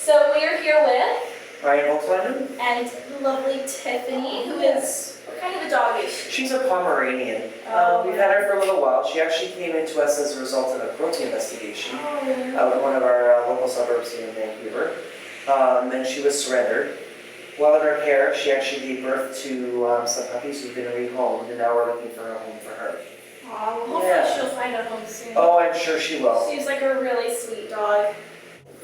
So we are here with Ryan Volkswagen. and the lovely Tiffany, who is what kind of a dog is she? She's a Pomeranian. We've had her for a little while. She actually came into us as a result of a cruelty investigation out in one of our local suburbs here in Vancouver. And she was surrendered. While in her care, she actually gave birth to some puppies who've been rehomed, and now we're looking for a home for her. Well, hopefully she'll find a home soon. Oh, I'm sure she will. She's like a really sweet dog.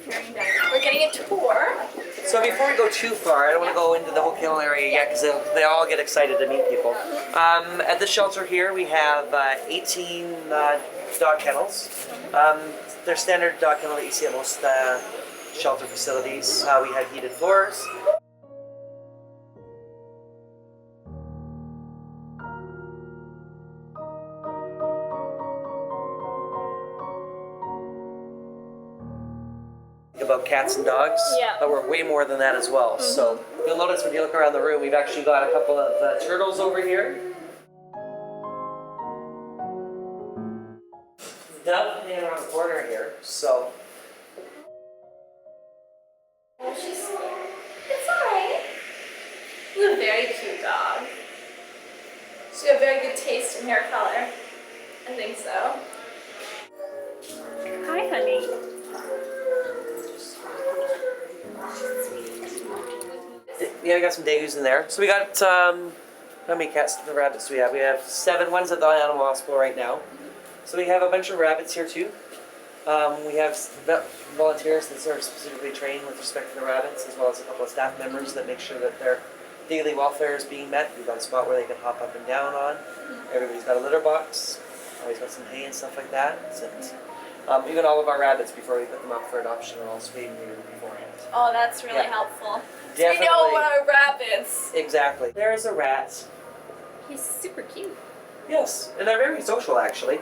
We're getting a tour. So before we go too far, I don't want to go into the whole kennel area yet because they all get excited to meet people. At the shelter here, we have 18 dog kennels. They're standard dog kennel that you see at most shelter facilities. We have heated floors. About cats and dogs, but we're way more than that as well. So you'll notice when you look around the room, we've actually got a couple of turtles over here. Dove hanging around the corner here, so. Oh, it's alright. She's a very cute dog. She's got very good taste in hair color. I think so. Hi, honey. Yeah, we got some degus in there. So we got, how many cats and rabbits do we have? We have 7 ones at the animal hospital right now. So we have a bunch of rabbits here too. We have volunteers that are specifically trained with respect to the rabbits, as well as a couple of staff members that make sure that their daily welfare is being met. We've got a spot where they can hop up and down on. Everybody's got a litter box. Always got some hay and stuff like that. And, even all of our rabbits, before we put them up for adoption, are all spayed and neutered beforehand. Oh, that's really helpful. Definitely. We know our rabbits. Exactly. There is a rat. He's super cute. Yes, and they're very social actually.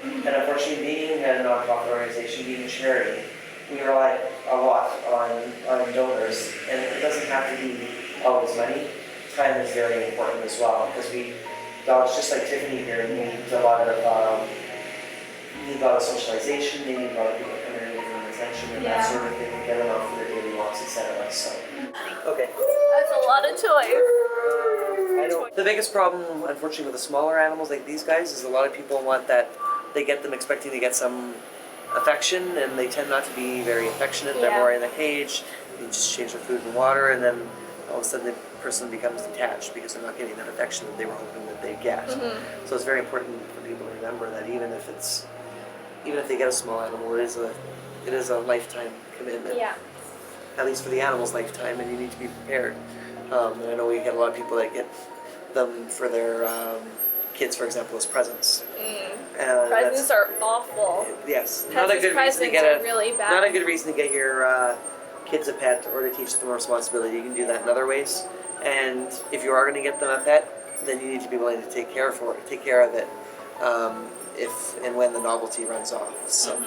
And unfortunately, being a non-profit organization, being a charity, we rely a lot on donors, and it doesn't have to be always money. Time is very important as well, because dogs just like Tiffany here need a lot of socialization, they need a lot of people coming in with them attention and that sort of thing, and get them out for their daily walks, etc. So, okay. That's a lot of toys. The biggest problem, unfortunately, with the smaller animals like these guys is a lot of people want that, they get them expecting to get some affection, and they tend not to be very affectionate. They're more in the cage, you just change their food and water, and then all of a sudden the person becomes detached because they're not getting that affection that they were hoping that they'd get. So it's very important for people to remember that even if they get a small animal, it is a lifetime commitment. Yeah. At least for the animal's lifetime, and you need to be prepared. And I know we get a lot of people that get them for their kids, for example, as presents. Presents are awful. Yes, not a good reason to get really bad. Not a good reason to get your kids a pet or to teach them responsibility. You can do that in other ways. And if you are going to get them a pet, then you need to be willing to take care of it if and when the novelty runs off. So.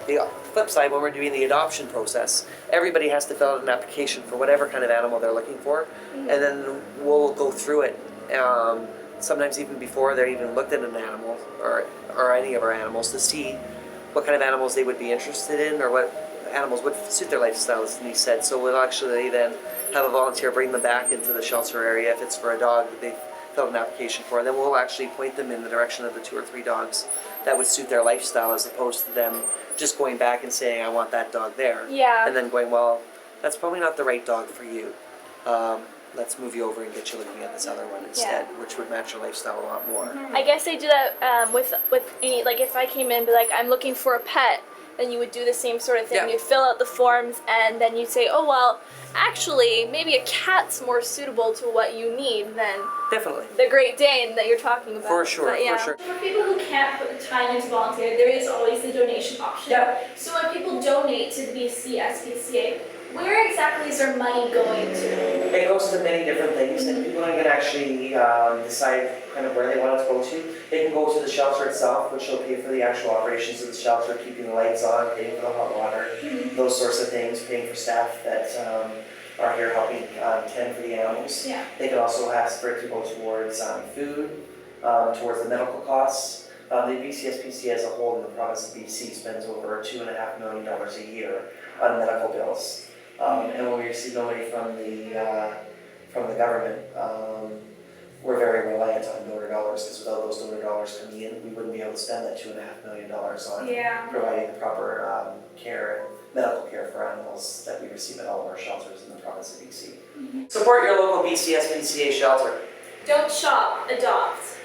The flip side, when we're doing the adoption process, everybody has to fill out an application for whatever kind of animal they're looking for, and then we'll go through it. Sometimes even before they're even looked at an animal or any of our animals to see what kind of animals they would be interested in or what animals would suit their lifestyle, as Denise said. So we'll actually then have a volunteer bring them back into the shelter area if it's for a dog that they filled an application for, and then we'll actually point them in the direction of the 2 or 3 dogs that would suit their lifestyle, as opposed to them just going back and saying, I want that dog there. Yeah. And then going, well, that's probably not the right dog for you. Let's move you over and get you looking at this other one instead, which would match your lifestyle a lot more. I guess I do that with any, like if I came in and be like, I'm looking for a pet, then you would do the same sort of thing. Yeah. You'd fill out the forms, and then you'd say, oh, well, actually, maybe a cat's more suitable to what you need than the Great Dane that you're talking about. For sure, for sure. For people who can't put the time into volunteer, there is always the donation option. Yeah. So when people donate to the BC SPCA, where exactly is their money going to? It goes to many different things, and people can actually decide kind of where they want it to go to. They can go to the shelter itself, which will pay for the actual operations of the shelter, keeping the lights on, paying for the hot water, those sorts of things, paying for staff that are here helping tend for the animals. Yeah. They can also ask for it to go towards food, towards the medical costs. The BC SPCA as a whole in the province of BC spends over $2.5 million a year on medical bills. And when we receive no money from the government, we're very reliant on donor dollars, because without those donor dollars coming in, we wouldn't be able to spend that $2.5 million on providing the proper care, medical care for animals that we receive at all of our shelters in the province of BC. Support your local BC SPCA shelter. Don't shop, adopt.